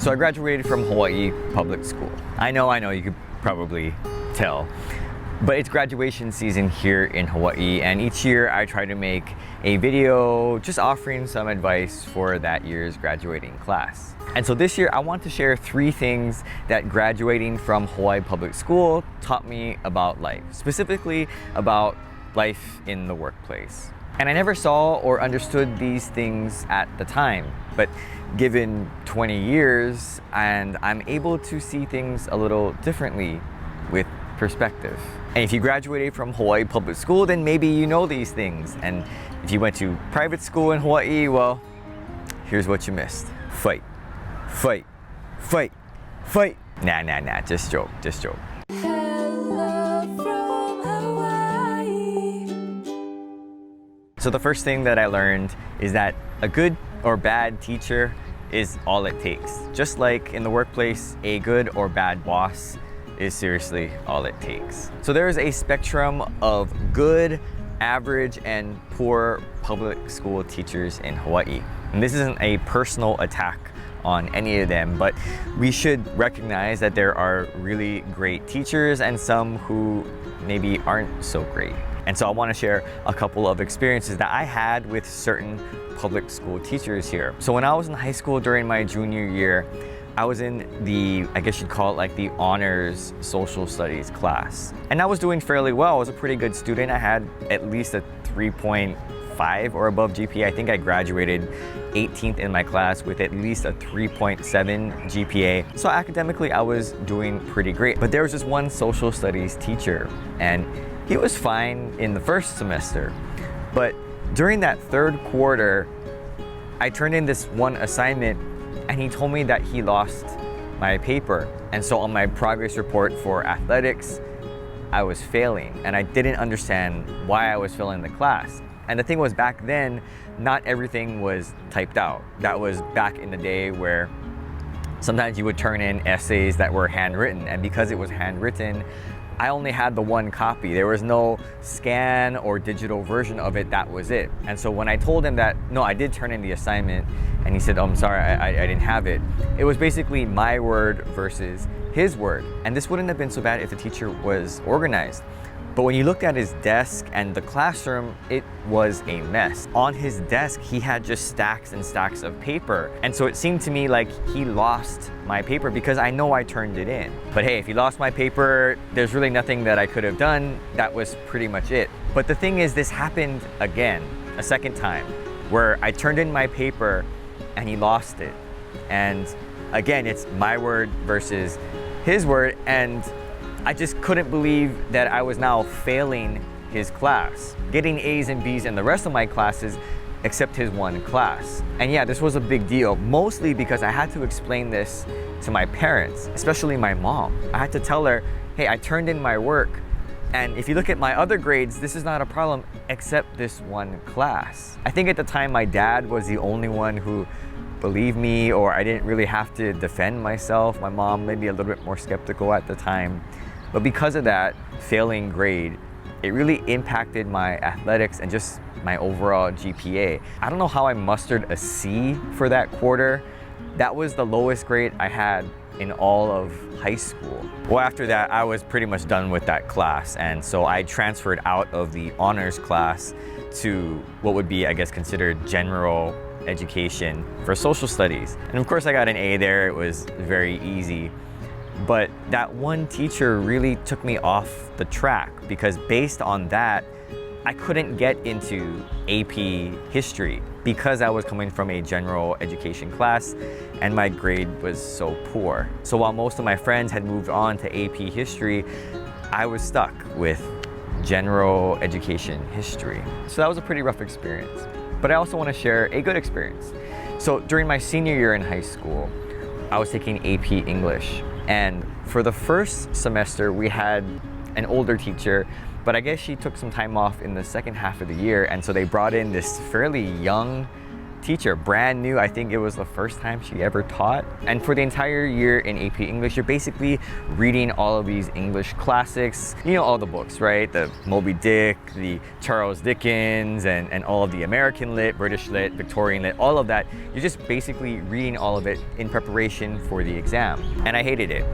So I graduated from Hawaii public school. I know, you could probably tell. But it's graduation season here in Hawaii, and each year I try to make a video just offering some advice for that year's graduating class. And so this year I want to share 3 things that graduating from Hawaii public school taught me about life, specifically about life in the workplace. And I never saw or understood these things at the time, but given 20 years, and I'm able to see things a little differently with perspective. And if you graduated from Hawaii public school, then maybe you know these things. And if you went to private school in Hawaii, well, here's what you missed. Fight, fight, fight, fight. Nah, just joke. So the first thing that I learned is that a good or bad teacher is all it takes. Just like in the workplace, a good or bad boss is seriously all it takes. So there is a spectrum of good, average, and poor public school teachers in Hawaii. And this isn't a personal attack on any of them, but we should recognize that there are really great teachers and some who maybe aren't so great. And so I want to share a couple of experiences that I had with certain public school teachers here. So when I was in high school during my junior year, I was in the, I guess you'd call it like the honors social studies class. And I was doing fairly well. I was a pretty good student. I had at least a 3.5 or above GPA. I think I graduated 18th in my class with at least a 3.7 GPA. So academically, I was doing pretty great. But there was this one social studies teacher, and he was fine in the first semester. But during that third quarter, I turned in this one assignment and he told me that he lost my paper. And so on my progress report for athletics, I was failing, and I didn't understand why I was failing the class. And the thing was, back then, not everything was typed out. That was back in the day where sometimes you would turn in essays that were handwritten, and because it was handwritten, I only had the one copy. There was no scan or digital version of it. That was it. And so when I told him that, no, I did turn in the assignment, and he said, oh, I'm sorry, I didn't have it. It was basically my word versus his word. And this wouldn't have been so bad if the teacher was organized. But when you looked at his desk and the classroom, it was a mess. On his desk, he had just stacks and stacks of paper. And so it seemed to me like he lost my paper because I know I turned it in. But hey, if he lost my paper, there's really nothing that I could have done. That was pretty much it. But the thing is, this happened again, a second time, where I turned in my paper and he lost it. And again, it's my word versus his word. And I just couldn't believe that I was now failing his class, getting A's and B's in the rest of my classes except his one class. And yeah, this was a big deal, mostly because I had to explain this to my parents, especially my mom. I had to tell her, hey, I turned in my work, and if you look at my other grades, this is not a problem except this one class. I think at the time my dad was the only one who believed me, or I didn't really have to defend myself. My mom maybe a little bit more skeptical at the time. But because of that failing grade, it really impacted my athletics and just my overall GPA. I don't know how I mustered a C for that quarter. That was the lowest grade I had in all of high school. Well, after that, I was pretty much done with that class. And so I transferred out of the honors class to what would be, I guess, considered general education for social studies. And of course, I got an A there. It was very easy. But that one teacher really took me off the track, because based on that, I couldn't get into AP history because I was coming from a general education class and my grade was so poor. So while most of my friends had moved on to AP history, I was stuck with general education history. So that was a pretty rough experience. But I also want to share a good experience. So during my senior year in high school, I was taking AP English. And for the first semester, we had an older teacher, but I guess she took some time off in the second half of the year. And so they brought in this fairly young teacher, brand new. I think it was the first time she ever taught. And for the entire year in AP English, you're basically reading all of these English classics. You know, all the books, right? The Moby Dick, the Charles Dickens, and all of the American lit, British lit, Victorian lit, all of that. You're just basically reading all of it in preparation for the exam. And I hated it.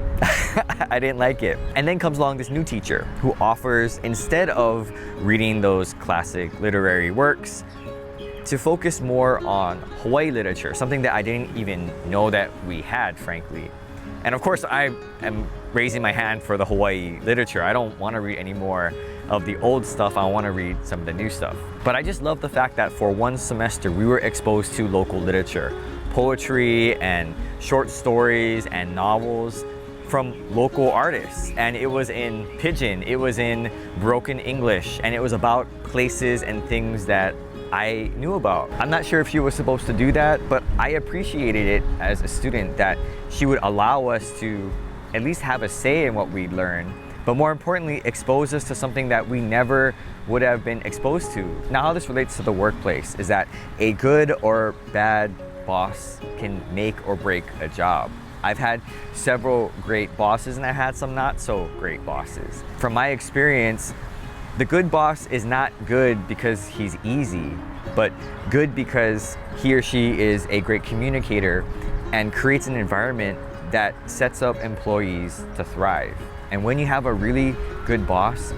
I didn't like it. And then comes along this new teacher who offers, instead of reading those classic literary works, to focus more on Hawaii literature, something that I didn't even know that we had, frankly. And of course, I am raising my hand for the Hawaii literature. I don't want to read any more of the old stuff. I want to read some of the new stuff. But I just love the fact that for one semester, we were exposed to local literature, poetry and short stories and novels from local artists. And it was in Pidgin, it was in broken English, and it was about places and things that I knew about. I'm not sure if she was supposed to do that, but I appreciated it as a student that she would allow us to at least have a say in what we learn, but more importantly, expose us to something that we never would have been exposed to. Now, how this relates to the workplace is that a good or bad boss can make or break a job. I've had several great bosses and I've had some not so great bosses. From my experience, the good boss is not good because he's easy, but good because he or she is a great communicator and creates an environment that sets up employees to thrive. And when you have a really good boss,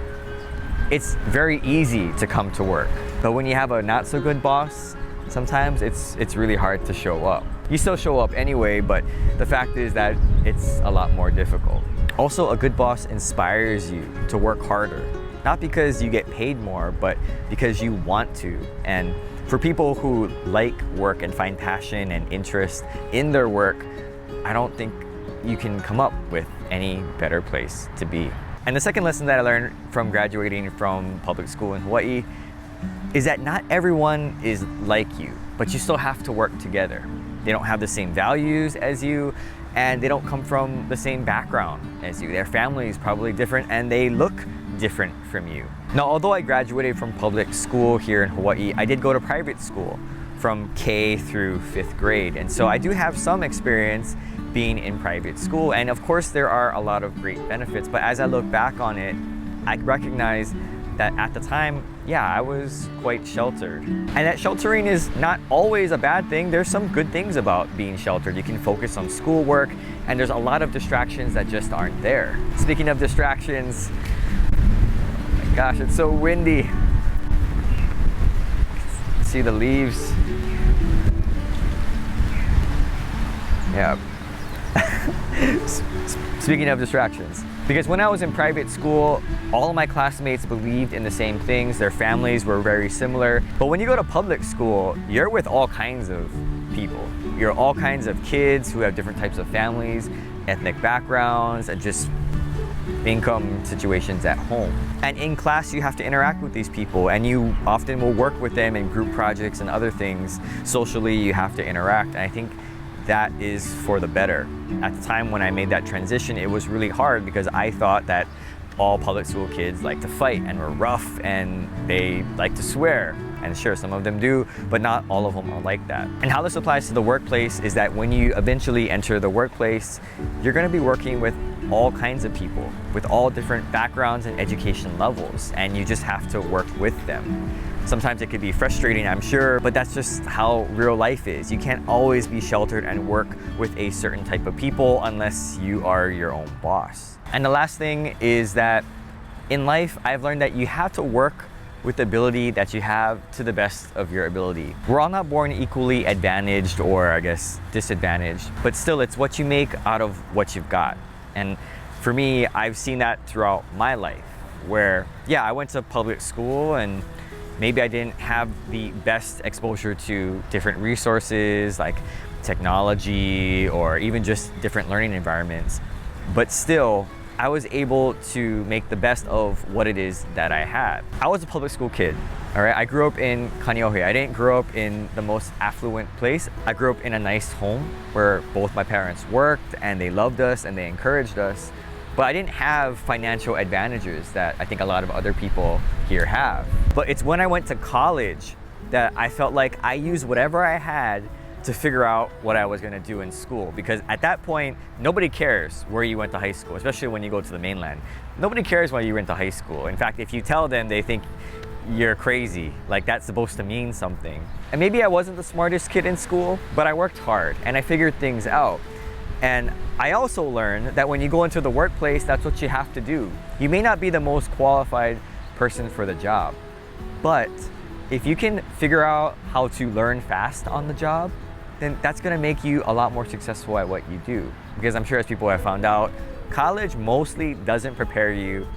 it's very easy to come to work. But when you have a not so good boss, sometimes it's really hard to show up. You still show up anyway, but the fact is that it's a lot more difficult. Also, a good boss inspires you to work harder. Not because you get paid more, but because you want to. And for people who like work and find passion and interest in their work, I don't think you can come up with any better place to be. And the second lesson that I learned from graduating from public school in Hawaii is that not everyone is like you, but you still have to work together. They don't have the same values as you, and they don't come from the same background as you. Their family is probably different, and they look different from you. Now, although I graduated from public school here in Hawaii, I did go to private school from K through 5th grade. And so I do have some experience being in private school. And of course, there are a lot of great benefits. But as I look back on it, I recognize that at the time, yeah, I was quite sheltered. And that sheltering is not always a bad thing. There's some good things about being sheltered. You can focus on schoolwork, and there's a lot of distractions that just aren't there. Speaking of distractions, oh my gosh, it's so windy. See the leaves. Yeah. Speaking of distractions, because when I was in private school, all of my classmates believed in the same things. Their families were very similar. But when you go to public school, you're with all kinds of people. You're all kinds of kids who have different types of families, ethnic backgrounds, and just income situations at home. And in class, you have to interact with these people, and you often will work with them in group projects and other things. Socially, you have to interact. And I think that is for the better. At the time when I made that transition, it was really hard because I thought that all public school kids like to fight and were rough and they like to swear. And sure, some of them do, but not all of them are like that. And how this applies to the workplace is that when you eventually enter the workplace, you're going to be working with all kinds of people with all different backgrounds and education levels, and you just have to work with them. Sometimes it could be frustrating, I'm sure, but that's just how real life is. You can't always be sheltered and work with a certain type of people unless you are your own boss. And the last thing is that in life, I've learned that you have to work with the ability that you have to the best of your ability. We're all not born equally advantaged or, I guess, disadvantaged, but still it's what you make out of what you've got. And for me, I've seen that throughout my life where, yeah, I went to public school and maybe I didn't have the best exposure to different resources like technology or even just different learning environments, but still, I was able to make the best of what it is that I had. I was a public school kid, all right? I grew up in Kaneohe. I didn't grow up in the most affluent place. I grew up in a nice home where both my parents worked and they loved us and they encouraged us. But I didn't have financial advantages that I think a lot of other people here have. But it's when I went to college that I felt like I used whatever I had to figure out what I was going to do in school, because at that point nobody cares where you went to high school, especially when you go to the mainland. Nobody cares where you went to high school. In fact, if you tell them, they think you're crazy, like that's supposed to mean something. And maybe I wasn't the smartest kid in school, but I worked hard and I figured things out. And I also learned that when you go into the workplace, that's what you have to do. You may not be the most qualified person for the job, but if you can figure out how to learn fast on the job, then that's gonna make you a lot more successful at what you do. Because I'm sure, as people have found out, college mostly doesn't prepare you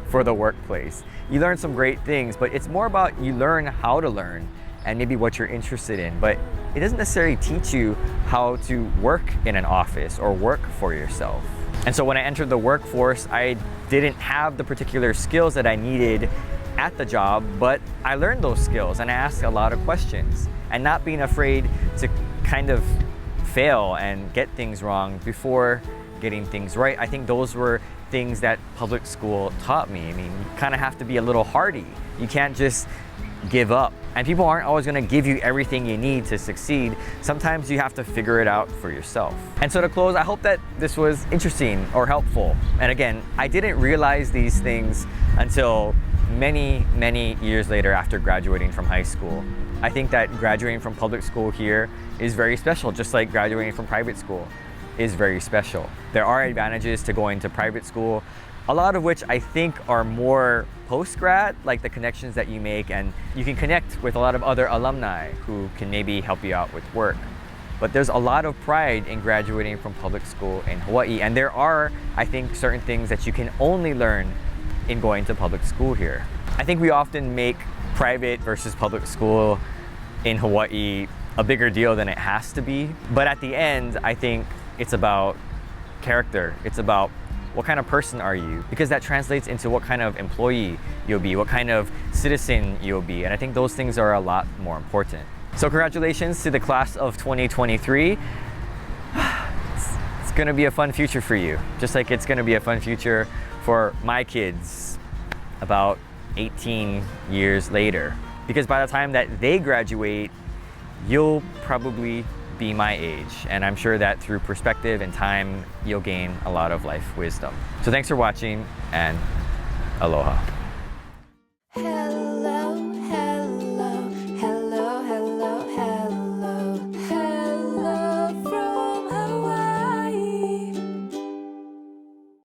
for the workplace. You learn some great things, but it's more about you learn how to learn and maybe what you're interested in, but it doesn't necessarily teach you how to work in an office or work for yourself. And so when I entered the workforce, I didn't have the particular skills that I needed at the job, but I learned those skills and I asked a lot of questions, and not being afraid to kind of fail and get things wrong before getting things right. I think those were things that public school taught me. I mean, you kind of have to be a little hardy. You can't just give up. And people aren't always going to give you everything you need to succeed. Sometimes you have to figure it out for yourself. And so to close, I hope that this was interesting or helpful. And again, I didn't realize these things until many, many years later after graduating from high school. I think that graduating from public school here is very special, just like graduating from private school is very special. There are advantages to going to private school, a lot of which I think are more post-grad, like the connections that you make, and you can connect with a lot of other alumni who can maybe help you out with work. But there's a lot of pride in graduating from public school in Hawaii, and there are, I think, certain things that you can only learn in going to public school here. I think we often make private versus public school in Hawaii a bigger deal than it has to be. But at the end, I think it's about character. It's about what kind of person are you? Because that translates into what kind of employee you'll be, what kind of citizen you'll be. And I think those things are a lot more important. So congratulations to the class of 2023. It's gonna be a fun future for you, just like it's gonna be a fun future for my kids about 18 years later. Because by the time that they graduate, you'll probably be my age. And I'm sure that through perspective and time, you'll gain a lot of life wisdom. So thanks for watching, and aloha.